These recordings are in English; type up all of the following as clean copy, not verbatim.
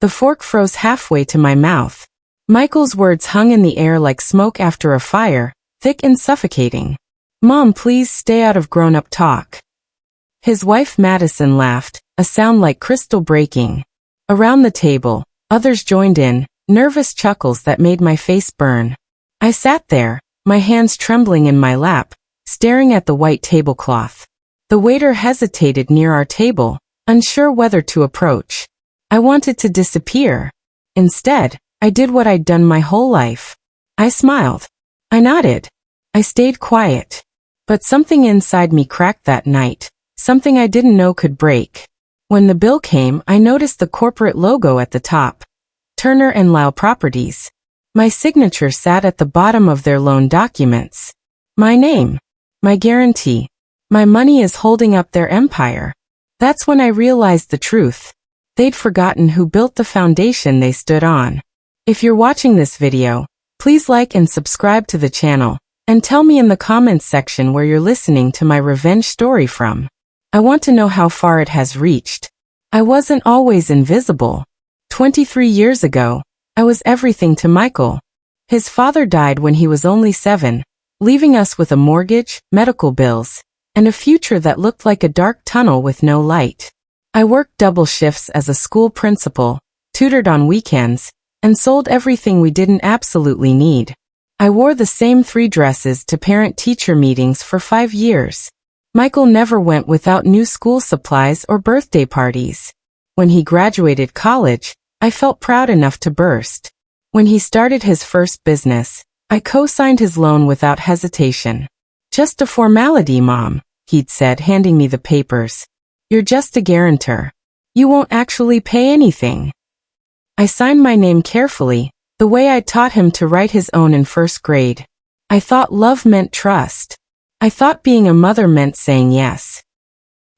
The fork froze halfway to my mouth. Michael's words hung in the air like smoke after a fire, thick and suffocating. Mom, please stay out of grown-up talk. His wife Madison laughed, a sound like crystal breaking. Around the table, others joined in, nervous chuckles that made my face burn. I sat there, my hands trembling in my lap, staring at the white tablecloth. The waiter hesitated near our table, unsure whether to approach. I wanted to disappear. Instead, I did what I'd done my whole life. I smiled. I nodded. I stayed quiet. But something inside me cracked that night, something I didn't know could break. When the bill came, I noticed the corporate logo at the top. Turner & Lau Properties. My signature sat at the bottom of their loan documents. My name. My guarantee. My money is holding up their empire. That's when I realized the truth. They'd forgotten who built the foundation they stood on. If you're watching this video, please like and subscribe to the channel, and tell me in the comments section where you're listening to my revenge story from. I want to know how far it has reached. I wasn't always invisible. 23 years ago, I was everything to Michael. His father died when he was only 7, leaving us with a mortgage, medical bills, and a future that looked like a dark tunnel with no light. I worked double shifts as a school principal, tutored on weekends, and sold everything we didn't absolutely need. I wore the same 3 dresses to parent-teacher meetings for 5 years. Michael never went without new school supplies or birthday parties. When he graduated college, I felt proud enough to burst. When he started his first business, I co-signed his loan without hesitation. Just a formality, Mom, he'd said, handing me the papers. You're just a guarantor. You won't actually pay anything. I signed my name carefully, the way I taught him to write his own in first grade. I thought love meant trust. I thought being a mother meant saying yes.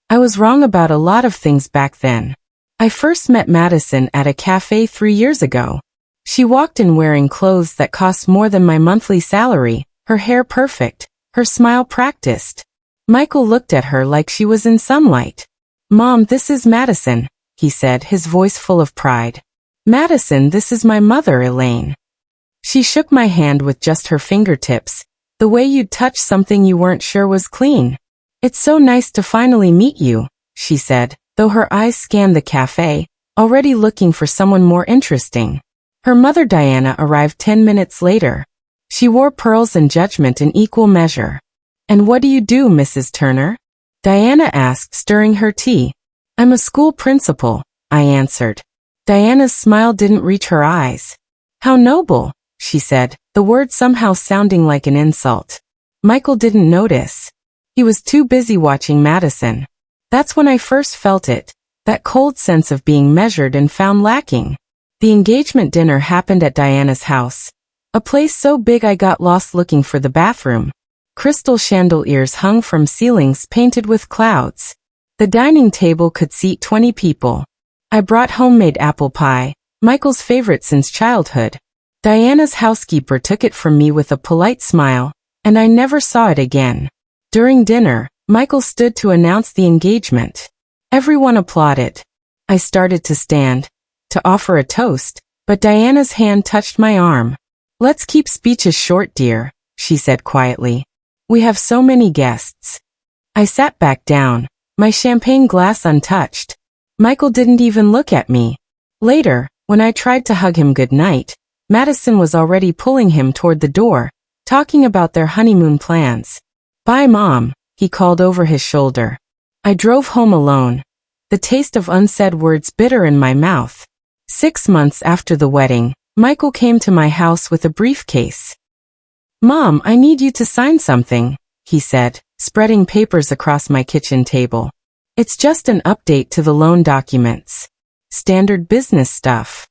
I was wrong about a lot of things back then. I first met Madison at a cafe 3 years ago. She walked in wearing clothes that cost more than my monthly salary, her hair perfect, her smile practiced. Michael looked at her like she was in sunlight. Mom, this is Madison, he said, his voice full of pride. Madison, this is my mother, Elaine. She shook my hand with just her fingertips, the way you'd touch something you weren't sure was clean. It's so nice to finally meet you, she said, though her eyes scanned the cafe, already looking for someone more interesting. Her mother Diana arrived 10 minutes later. She wore pearls and judgment in equal measure. And what do you do, Mrs. Turner? Diana asked, stirring her tea. I'm a school principal, I answered. Diana's smile didn't reach her eyes. How noble, she said, the word somehow sounding like an insult. Michael didn't notice. He was too busy watching Madison. That's when I first felt it, that cold sense of being measured and found lacking. The engagement dinner happened at Diana's house, a place so big I got lost looking for the bathroom. Crystal chandeliers hung from ceilings painted with clouds. The dining table could seat 20 people. I brought homemade apple pie, Michael's favorite since childhood. Diana's housekeeper took it from me with a polite smile, and I never saw it again. During dinner, Michael stood to announce the engagement. Everyone applauded. I started to stand, to offer a toast, but Diana's hand touched my arm. Let's keep speeches short, dear, she said quietly. We have so many guests. I sat back down, my champagne glass untouched. Michael didn't even look at me. Later, when I tried to hug him goodnight, Madison was already pulling him toward the door, talking about their honeymoon plans. Bye, Mom, he called over his shoulder. I drove home alone, the taste of unsaid words bitter in my mouth. 6 months after the wedding, Michael came to my house with a briefcase. Mom, I need you to sign something, he said, spreading papers across my kitchen table. It's just an update to the loan documents. Standard business stuff.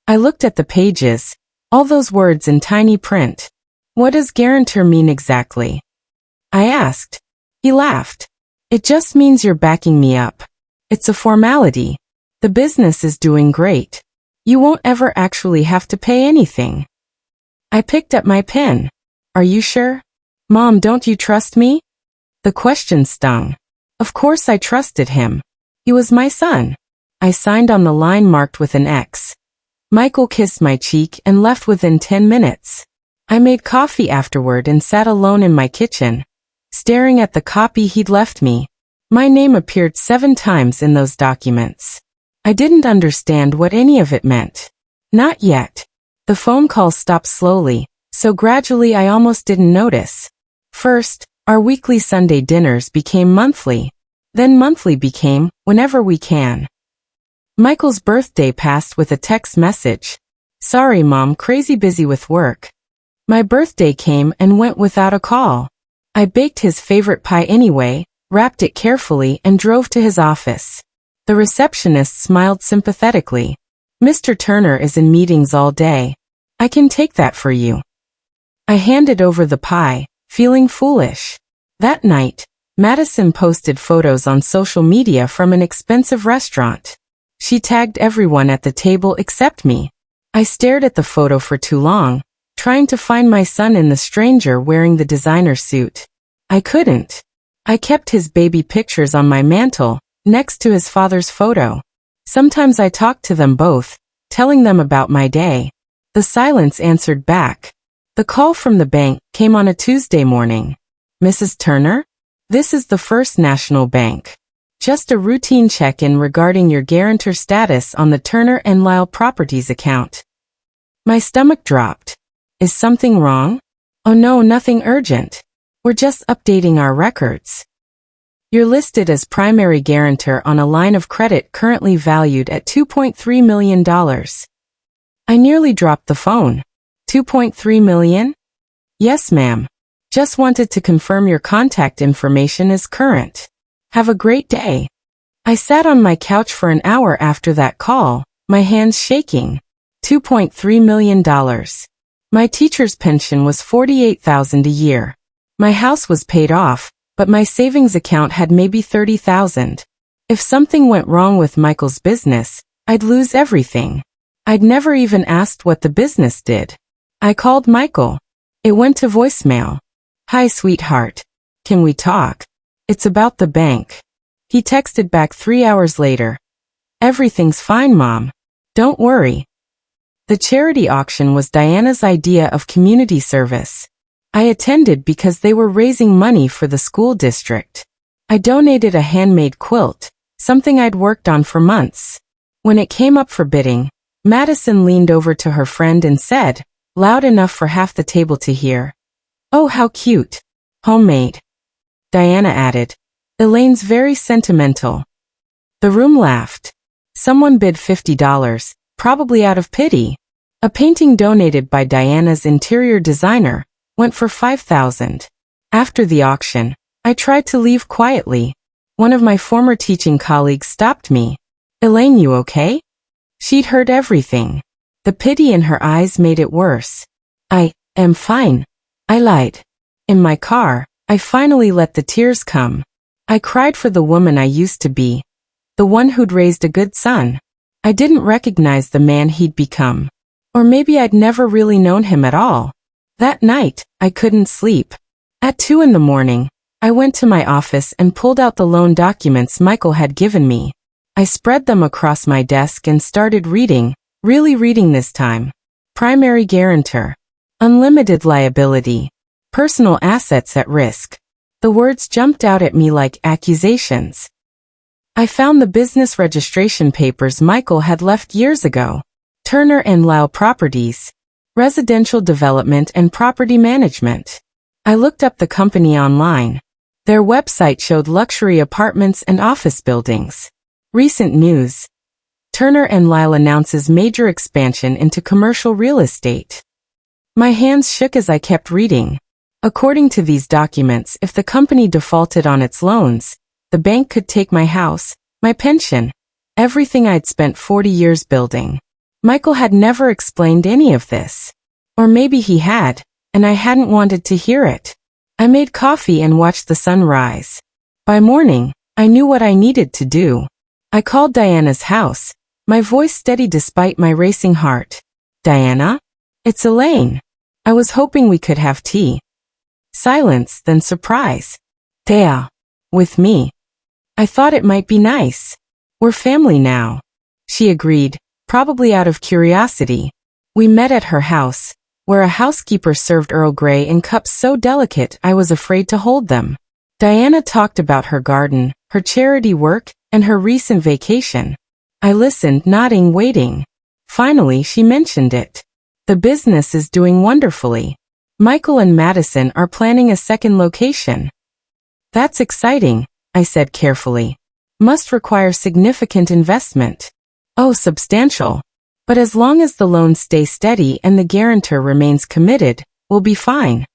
I looked at the pages, all those words in tiny print. What does guarantor mean exactly? I asked. He laughed. It just means you're backing me up. It's a formality. The business is doing great. You won't ever actually have to pay anything. I picked up my pen. Are you sure? Mom, don't you trust me? The question stung. Of course I trusted him. He was my son. I signed on the line marked with an X. Michael kissed my cheek and left within 10 minutes. I made coffee afterward and sat alone in my kitchen, staring at the copy he'd left me. My name appeared 7 times in those documents. I didn't understand what any of it meant. Not yet. The phone calls stopped slowly, so gradually I almost didn't notice. First, our weekly Sunday dinners became monthly. Then monthly became, whenever we can. Michael's birthday passed with a text message. Sorry Mom, crazy busy with work. My birthday came and went without a call. I baked his favorite pie anyway, wrapped it carefully and drove to his office. The receptionist smiled sympathetically. Mr. Turner is in meetings all day. I can take that for you. I handed over the pie, feeling foolish. That night, Madison posted photos on social media from an expensive restaurant. She tagged everyone at the table except me. I stared at the photo for too long, trying to find my son in the stranger wearing the designer suit. I couldn't. I kept his baby pictures on my mantle, next to his father's photo. Sometimes I talked to them both, telling them about my day. The silence answered back. The call from the bank came on a Tuesday morning. Mrs. Turner? This is the First National Bank. Just a routine check-in regarding your guarantor status on the Turner & Lyle Properties account. My stomach dropped. Is something wrong? Oh no, nothing urgent. We're just updating our records. You're listed as primary guarantor on a line of credit currently valued at $2.3 million. I nearly dropped the phone. $2.3 million? Yes, ma'am. Just wanted to confirm your contact information is current. Have a great day. I sat on my couch for an hour after that call, my hands shaking. $2.3 million. My teacher's pension was $48,000 a year. My house was paid off, but my savings account had maybe $30,000. If something went wrong with Michael's business, I'd lose everything. I'd never even asked what the business did. I called Michael. It went to voicemail. Hi, sweetheart. Can we talk? It's about the bank. He texted back 3 hours later. Everything's fine, Mom. Don't worry. The charity auction was Diana's idea of community service. I attended because they were raising money for the school district. I donated a handmade quilt, something I'd worked on for months. When it came up for bidding, Madison leaned over to her friend and said, loud enough for half the table to hear, "Oh, how cute. Homemade." Diana added, "Elaine's very sentimental." The room laughed. Someone bid $50, probably out of pity. A painting donated by Diana's interior designer went for $5,000. After the auction, I tried to leave quietly. One of my former teaching colleagues stopped me. "Elaine, you okay?" She'd heard everything. The pity in her eyes made it worse. "I am fine." I lied. In my car, I finally let the tears come. I cried for the woman I used to be. The one who'd raised a good son. I didn't recognize the man he'd become. Or maybe I'd never really known him at all. That night, I couldn't sleep. At 2 in the morning, I went to my office and pulled out the loan documents Michael had given me. I spread them across my desk and started reading, really reading this time. Primary guarantor. Unlimited liability. Personal assets at risk. The words jumped out at me like accusations. I found the business registration papers Michael had left years ago. Turner & Lyle Properties. Residential Development and Property Management. I looked up the company online. Their website showed luxury apartments and office buildings. Recent news. Turner & Lyle announces major expansion into commercial real estate. My hands shook as I kept reading. According to these documents, if the company defaulted on its loans, the bank could take my house, my pension, everything I'd spent 40 years building. Michael had never explained any of this. Or maybe he had, and I hadn't wanted to hear it. I made coffee and watched the sun rise. By morning, I knew what I needed to do. I called Diana's house, my voice steady despite my racing heart. "Diana? It's Elaine. I was hoping we could have tea." Silence, then surprise. "Thea. With me. I thought it might be nice. We're family now." she agreed, probably out of curiosity. We met at her house, where a housekeeper served Earl Grey in cups so delicate I was afraid to hold them. Diana talked about her garden, her charity work, and her recent vacation. I listened, nodding, waiting. Finally, she mentioned it. The business is doing wonderfully. Michael and Madison are planning a second location. That's exciting, I said carefully. Must require significant investment. Oh, substantial. But as long as the loans stay steady and the guarantor remains committed, we'll be fine.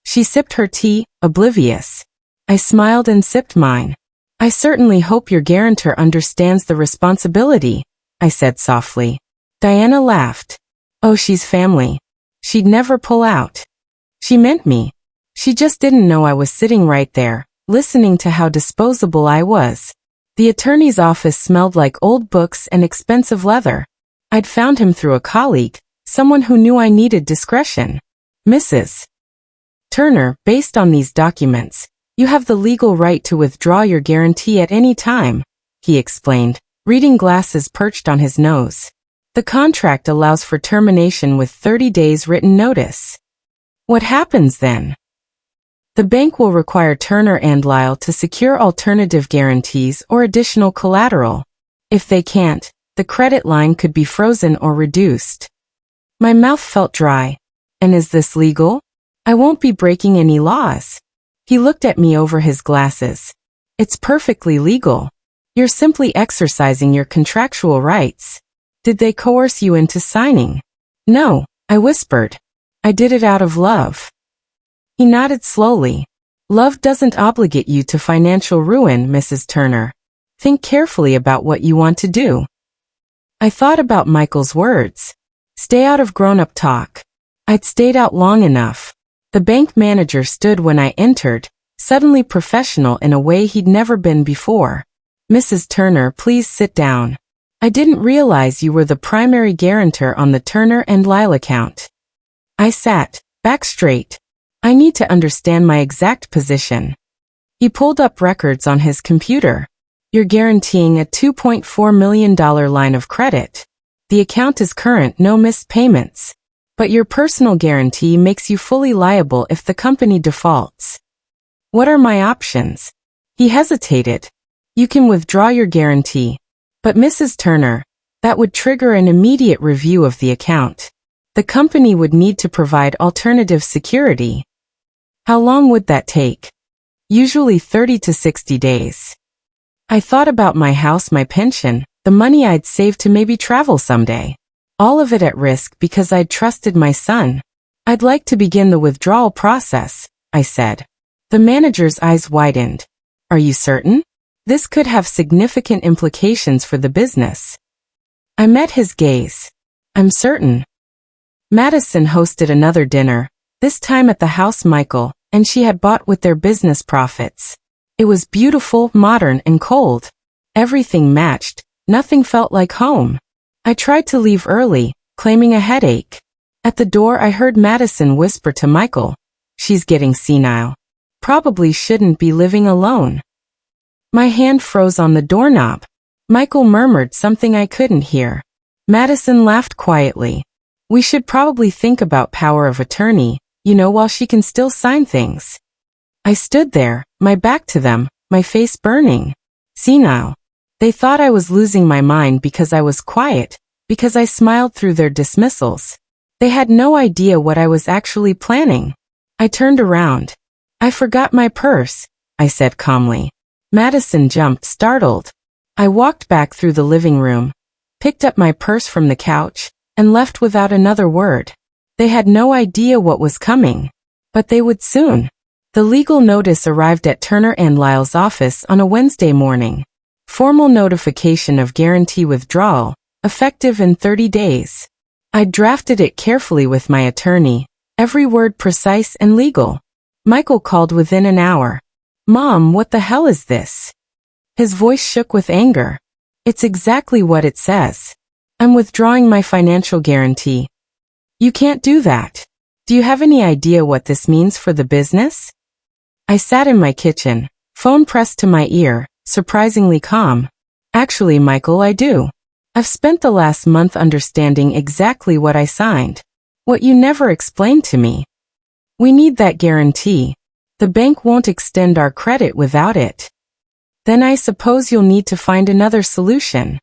She sipped her tea, oblivious. I smiled and sipped mine. I certainly hope your guarantor understands the responsibility, I said softly. Diana laughed. Oh, she's family. She'd never pull out. She meant me. She just didn't know I was sitting right there, listening to how disposable I was. The attorney's office smelled like old books and expensive leather. I'd found him through a colleague, someone who knew I needed discretion. Mrs. Turner, based on these documents, you have the legal right to withdraw your guarantee at any time, he explained, reading glasses perched on his nose. The contract allows for termination with 30 days written notice. What happens then? The bank will require Turner and Lyle to secure alternative guarantees or additional collateral. If they can't, the credit line could be frozen or reduced. My mouth felt dry. And is this legal? I won't be breaking any laws. He looked at me over his glasses. It's perfectly legal. You're simply exercising your contractual rights. Did they coerce you into signing? No, I whispered. I did it out of love. He nodded slowly. Love doesn't obligate you to financial ruin, Mrs. Turner. Think carefully about what you want to do. I thought about Michael's words. Stay out of grown-up talk. I'd stayed out long enough. The bank manager stood when I entered, suddenly professional in a way he'd never been before. Mrs. Turner, please sit down. I didn't realize you were the primary guarantor on the Turner and Lyle account. I sat, back straight. I need to understand my exact position. He pulled up records on his computer. You're guaranteeing a $2.4 million line of credit. The account is current, no missed payments. But your personal guarantee makes you fully liable if the company defaults. What are my options? He hesitated. You can withdraw your guarantee. But Mrs. Turner, that would trigger an immediate review of the account. The company would need to provide alternative security. How long would that take? Usually 30 to 60 days. I thought about my house, my pension, the money I'd saved to maybe travel someday. All of it at risk because I'd trusted my son. I'd like to begin the withdrawal process, I said. The manager's eyes widened. Are you certain? This could have significant implications for the business. I met his gaze. I'm certain. Madison hosted another dinner, this time at the house Michael and she had bought with their business profits. It was beautiful, modern, and cold. Everything matched. Nothing felt like home. I tried to leave early, claiming a headache. At the door I heard Madison whisper to Michael, "She's getting senile. Probably shouldn't be living alone." My hand froze on the doorknob. Michael murmured something I couldn't hear. Madison laughed quietly. "We should probably think about power of attorney, while she can still sign things." I stood there, my back to them, my face burning. Senile. They thought I was losing my mind because I was quiet, because I smiled through their dismissals. They had no idea what I was actually planning. I turned around. "I forgot my purse," I said calmly. Madison jumped, startled. I walked back through the living room, picked up my purse from the couch, and left without another word. They had no idea what was coming. But they would soon. The legal notice arrived at Turner and Lyle's office on a Wednesday morning. Formal notification of guarantee withdrawal, effective in 30 days. I drafted it carefully with my attorney, every word precise and legal. Michael called within an hour. "Mom, what the hell is this?" His voice shook with anger. "It's exactly what it says. I'm withdrawing my financial guarantee." "You can't do that. Do you have any idea what this means for the business?" I sat in my kitchen, phone pressed to my ear, surprisingly calm. "Actually, Michael, I do. I've spent the last month understanding exactly what I signed. What you never explained to me. We need that guarantee. The bank won't extend our credit without it. Then I suppose you'll need to find another solution.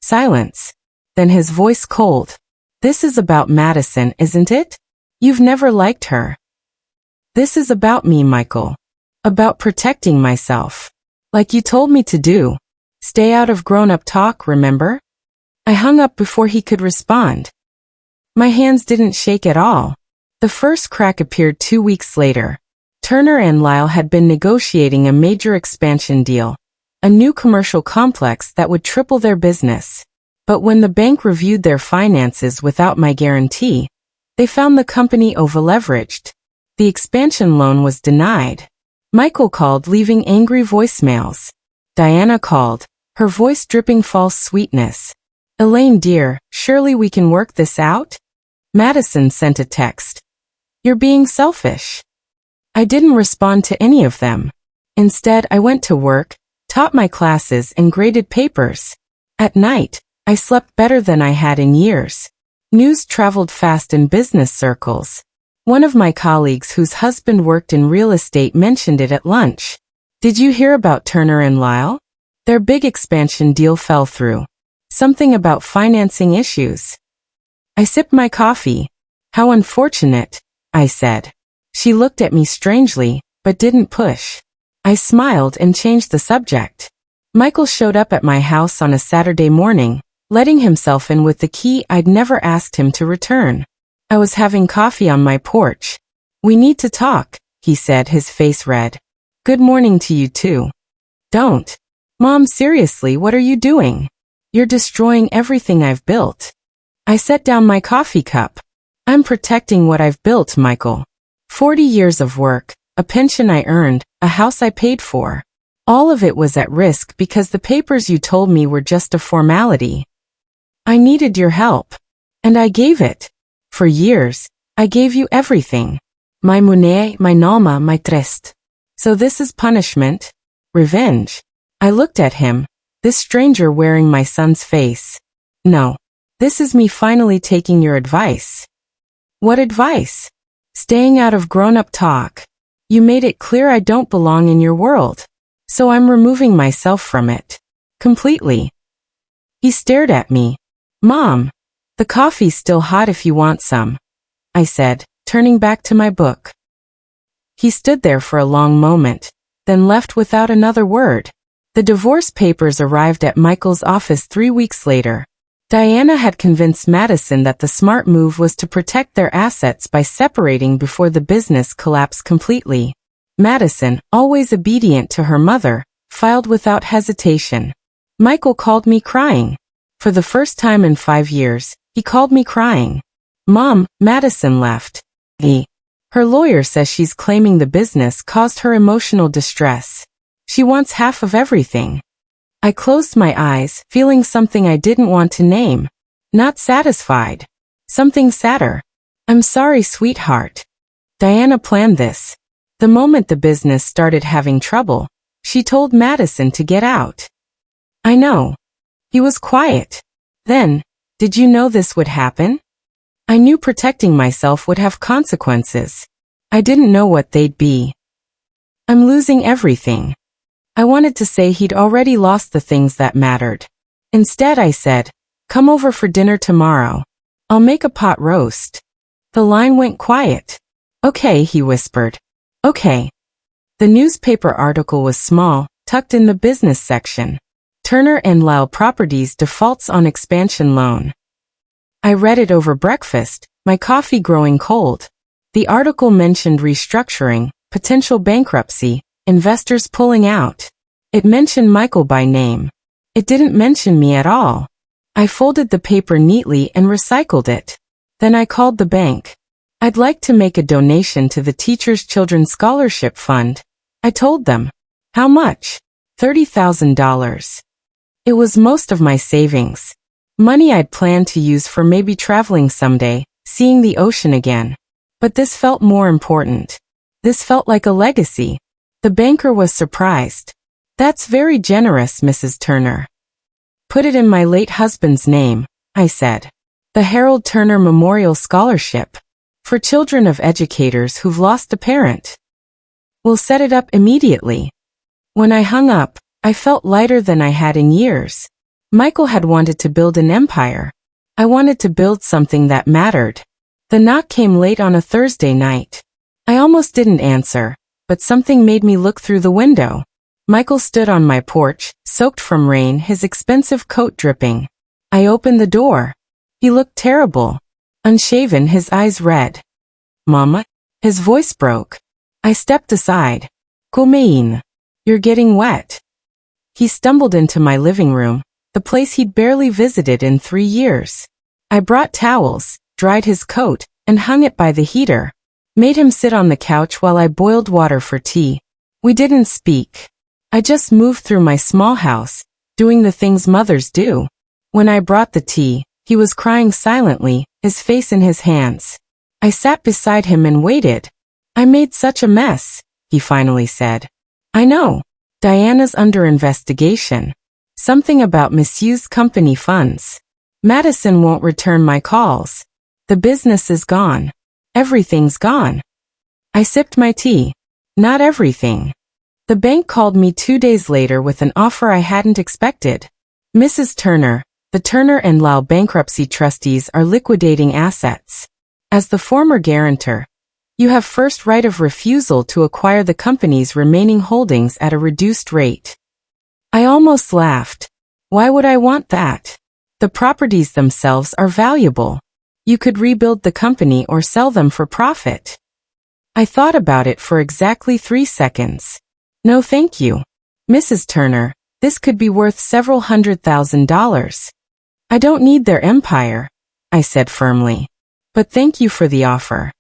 Silence. Then his voice cold. This is about Madison, isn't it? You've never liked her. This is about me, Michael. About protecting myself. Like you told me to do. Stay out of grown-up talk, remember? I hung up before he could respond. My hands didn't shake at all. The first crack appeared 2 weeks later. Turner and Lyle had been negotiating a major expansion deal. A new commercial complex that would triple their business. But when the bank reviewed their finances without my guarantee, they found the company over-leveraged. The expansion loan was denied. Michael called, leaving angry voicemails. Diana called, her voice dripping false sweetness. Elaine dear, surely we can work this out? Madison sent a text. You're being selfish. I didn't respond to any of them. Instead, I went to work, taught my classes and graded papers. At night, I slept better than I had in years. News traveled fast in business circles. One of my colleagues whose husband worked in real estate mentioned it at lunch. Did you hear about Turner and Lyle? Their big expansion deal fell through. Something about financing issues. I sipped my coffee. How unfortunate, I said. She looked at me strangely, but didn't push. I smiled and changed the subject. Michael showed up at my house on a Saturday morning, letting himself in with the key I'd never asked him to return. I was having coffee on my porch. We need to talk, he said, his face red. Good morning to you too. Don't. Mom, seriously, what are you doing? You're destroying everything I've built. I set down my coffee cup. I'm protecting what I've built, Michael. 40 years of work, a pension I earned, a house I paid for. All of it was at risk because the papers you told me were just a formality. I needed your help. And I gave it. For years, I gave you everything. My money, my alma, my trust. So this is punishment? Revenge? I looked at him, this stranger wearing my son's face. No. This is me finally taking your advice. What advice? Staying out of grown-up talk. You made it clear I don't belong in your world. So I'm removing myself from it. Completely. He stared at me. Mom, the coffee's still hot if you want some, I said, turning back to my book. He stood there for a long moment, then left without another word. The divorce papers arrived at Michael's office 3 weeks later. Diana had convinced Madison that the smart move was to protect their assets by separating before the business collapsed completely. Madison, always obedient to her mother, filed without hesitation. Michael called me crying. For the first time in 5 years, he called me crying. Mom, Madison left. Her lawyer says she's claiming the business caused her emotional distress. She wants half of everything. I closed my eyes, feeling something I didn't want to name. Not satisfied. Something sadder. I'm sorry, sweetheart. Diana planned this. The moment the business started having trouble, she told Madison to get out. I know. He was quiet. Then, did you know this would happen? I knew protecting myself would have consequences. I didn't know what they'd be. I'm losing everything. I wanted to say he'd already lost the things that mattered. Instead, I said, come over for dinner tomorrow. I'll make a pot roast. The line went quiet. Okay, he whispered. Okay. The newspaper article was small, tucked in the business section. Turner and Lyle Properties defaults on expansion loan. I read it over breakfast, my coffee growing cold. The article mentioned restructuring, potential bankruptcy, investors pulling out. It mentioned Michael by name. It didn't mention me at all. I folded the paper neatly and recycled it. Then I called the bank. I'd like to make a donation to the Teachers' Children's Scholarship Fund. I told them. How much? $30,000. It was most of my savings. Money I'd planned to use for maybe traveling someday, seeing the ocean again. But this felt more important. This felt like a legacy. The banker was surprised. That's very generous, Mrs. Turner. Put it in my late husband's name, I said. The Harold Turner Memorial Scholarship. For children of educators who've lost a parent. We'll set it up immediately. When I hung up, I felt lighter than I had in years. Michael had wanted to build an empire. I wanted to build something that mattered. The knock came late on a Thursday night. I almost didn't answer, but something made me look through the window. Michael stood on my porch, soaked from rain, his expensive coat dripping. I opened the door. He looked terrible. Unshaven, his eyes red. Mama? His voice broke. I stepped aside. Kumain. You're getting wet. He stumbled into my living room, the place he'd barely visited in 3 years. I brought towels, dried his coat, and hung it by the heater. Made him sit on the couch while I boiled water for tea. We didn't speak. I just moved through my small house, doing the things mothers do. When I brought the tea, he was crying silently, his face in his hands. I sat beside him and waited. I made such a mess, he finally said. I know. Diana's under investigation. Something about misused company funds. Madison won't return my calls. The business is gone. Everything's gone. I sipped my tea. Not everything. The bank called me 2 days later with an offer I hadn't expected. Mrs. Turner, the Turner and Lyle bankruptcy trustees are liquidating assets. As the former guarantor, you have first right of refusal to acquire the company's remaining holdings at a reduced rate. I almost laughed. Why would I want that? The properties themselves are valuable. You could rebuild the company or sell them for profit. I thought about it for exactly 3 seconds. No thank you. Mrs. Turner, this could be worth several $100,000. I don't need their empire, I said firmly. But thank you for the offer.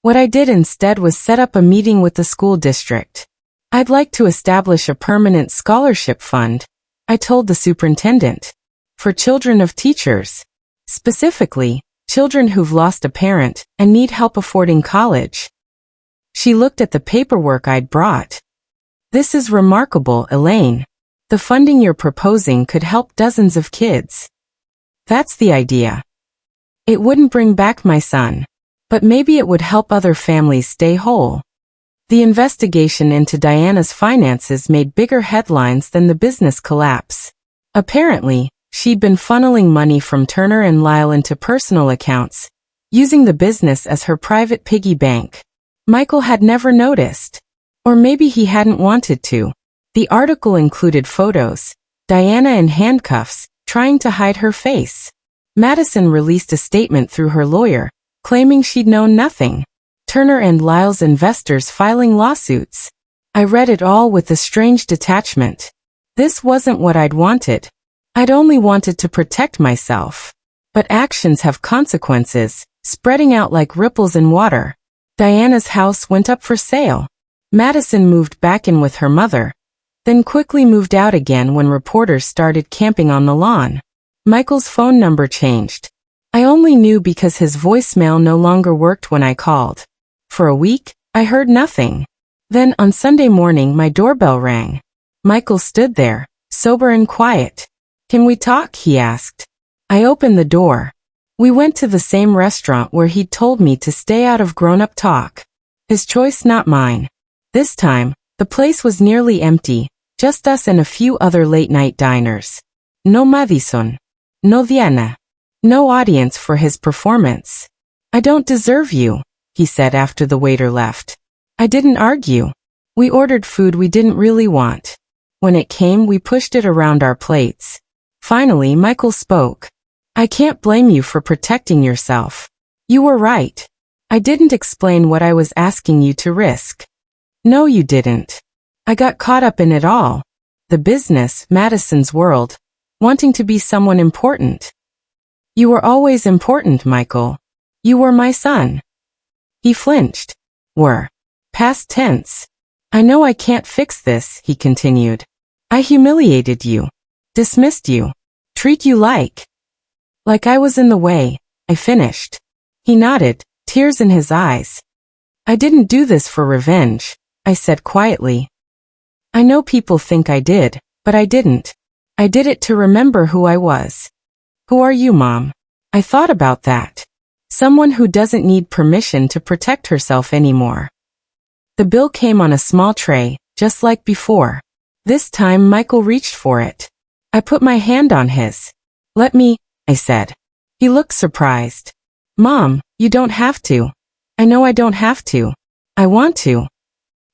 What I did instead was set up a meeting with the school district. I'd like to establish a permanent scholarship fund, I told the superintendent, for children of teachers. Specifically, children who've lost a parent and need help affording college. She looked at the paperwork I'd brought. This is remarkable, Elaine. The funding you're proposing could help dozens of kids. That's the idea. It wouldn't bring back my son, but maybe it would help other families stay whole. The investigation into Diana's finances made bigger headlines than the business collapse. Apparently, she'd been funneling money from Turner and Lyle into personal accounts, using the business as her private piggy bank. Michael had never noticed. Or maybe he hadn't wanted to. The article included photos, Diana in handcuffs, trying to hide her face. Madison released a statement through her lawyer, claiming she'd known nothing. Turner and Lyle's investors filing lawsuits. I read it all with a strange detachment. This wasn't what I'd wanted. I'd only wanted to protect myself. But actions have consequences, spreading out like ripples in water. Diana's house went up for sale. Madison moved back in with her mother, then quickly moved out again when reporters started camping on the lawn. Michael's phone number changed. I only knew because his voicemail no longer worked when I called. For a week, I heard nothing. Then on Sunday morning my doorbell rang. Michael stood there, sober and quiet. Can we talk? He asked. I opened the door. We went to the same restaurant where he'd told me to stay out of grown-up talk. His choice, not mine. This time, the place was nearly empty, just us and a few other late-night diners. No Madison. No Diana. No audience for his performance. I don't deserve you, he said after the waiter left. I didn't argue. We ordered food we didn't really want. When it came, we pushed it around our plates. Finally, Michael spoke. I can't blame you for protecting yourself. You were right. I didn't explain what I was asking you to risk. No, you didn't. I got caught up in it all. The business, Madison's world, wanting to be someone important. You were always important, Michael. You were my son. He flinched. Were. Past tense. I know I can't fix this, he continued. I humiliated you. Dismissed you. Treat you like I was in the way, I finished. He nodded, tears in his eyes. I didn't do this for revenge, I said quietly. I know people think I did, but I didn't. I did it to remember who I was. Who are you, Mom? I thought about that. Someone who doesn't need permission to protect herself anymore. The bill came on a small tray, just like before. This time Michael reached for it. I put my hand on his. Let me, I said. He looked surprised. Mom, you don't have to. I know I don't have to. I want to.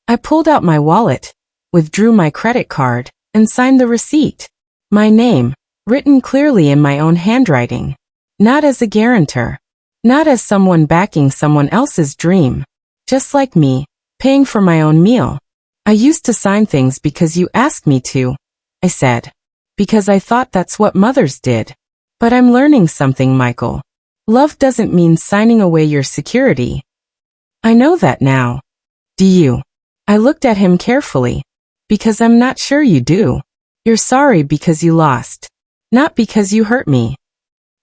I pulled out my wallet, withdrew my credit card, and signed the receipt. My name, written clearly in my own handwriting. Not as a guarantor. Not as someone backing someone else's dream. Just like me, paying for my own meal. I used to sign things because you asked me to, I said. Because I thought that's what mothers did. But I'm learning something, Michael. Love doesn't mean signing away your security. I know that now. Do you? I looked at him carefully. Because I'm not sure you do. You're sorry because you lost. Not because you hurt me.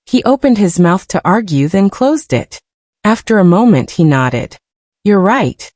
He opened his mouth to argue, then closed it. After a moment he nodded. You're right.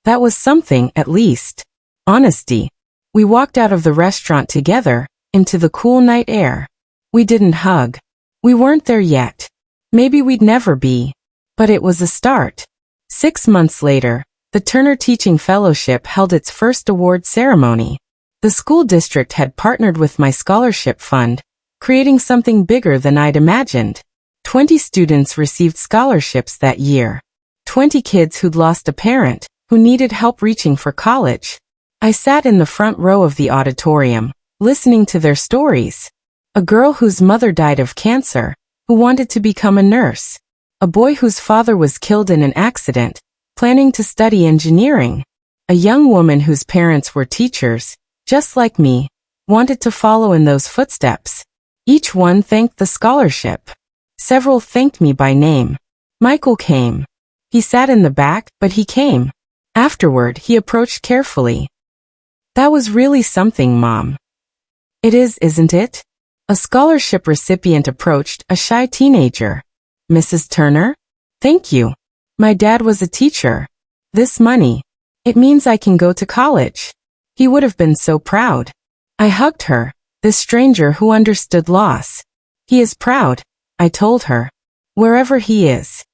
That was something, at least. Honesty. We walked out of the restaurant together, into the cool night air. We didn't hug. We weren't there yet. Maybe we'd never be. But it was a start. 6 months later, the Turner Teaching Fellowship held its first award ceremony. The school district had partnered with my scholarship fund, creating something bigger than I'd imagined. 20 students received scholarships that year. 20 kids who'd lost a parent, who needed help reaching for college. I sat in the front row of the auditorium, listening to their stories. A girl whose mother died of cancer, who wanted to become a nurse. A boy whose father was killed in an accident, planning to study engineering. A young woman whose parents were teachers, just like me, wanted to follow in those footsteps. Each one thanked the scholarship. Several thanked me by name. Michael came. He sat in the back, but he came. Afterward, he approached carefully. That was really something, Mom. It is, isn't it? A scholarship recipient approached, a shy teenager. Mrs. Turner? Thank you. My dad was a teacher. This money. It means I can go to college. He would have been so proud. I hugged her. This stranger who understood loss. He is proud, I told her. Wherever he is.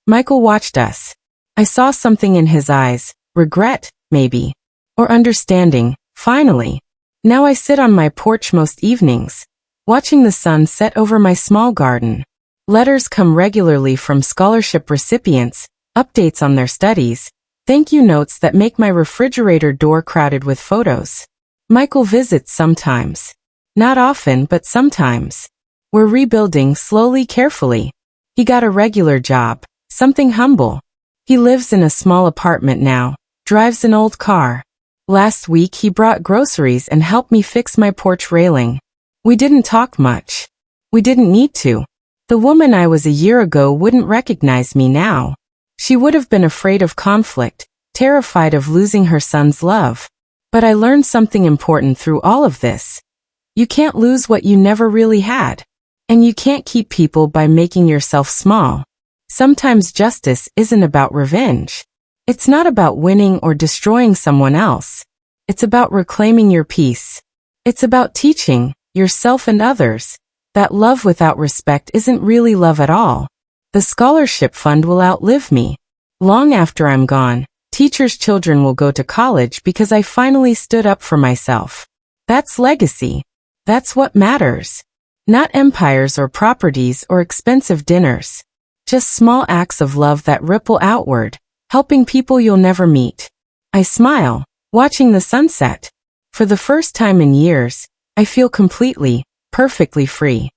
Michael watched us. I saw something in his eyes, regret, maybe. Or understanding, finally. Now I sit on my porch most evenings, watching the sun set over my small garden. Letters come regularly from scholarship recipients, updates on their studies, thank you notes that make my refrigerator door crowded with photos. Michael visits sometimes. Not often, but sometimes. We're rebuilding slowly, carefully. He got a regular job, something humble. He lives in a small apartment now, drives an old car. Last week he brought groceries and helped me fix my porch railing. We didn't talk much. We didn't need to. The woman I was a year ago wouldn't recognize me now. She would have been afraid of conflict, terrified of losing her son's love. But I learned something important through all of this. You can't lose what you never really had. And you can't keep people by making yourself small. Sometimes justice isn't about revenge. It's not about winning or destroying someone else. It's about reclaiming your peace. It's about teaching yourself and others that love without respect isn't really love at all. The scholarship fund will outlive me. Long after I'm gone, teachers' children will go to college because I finally stood up for myself. That's legacy. That's what matters. Not empires or properties or expensive dinners. Just small acts of love that ripple outward, helping people you'll never meet. I smile, watching the sunset. For the first time in years, I feel completely, perfectly free.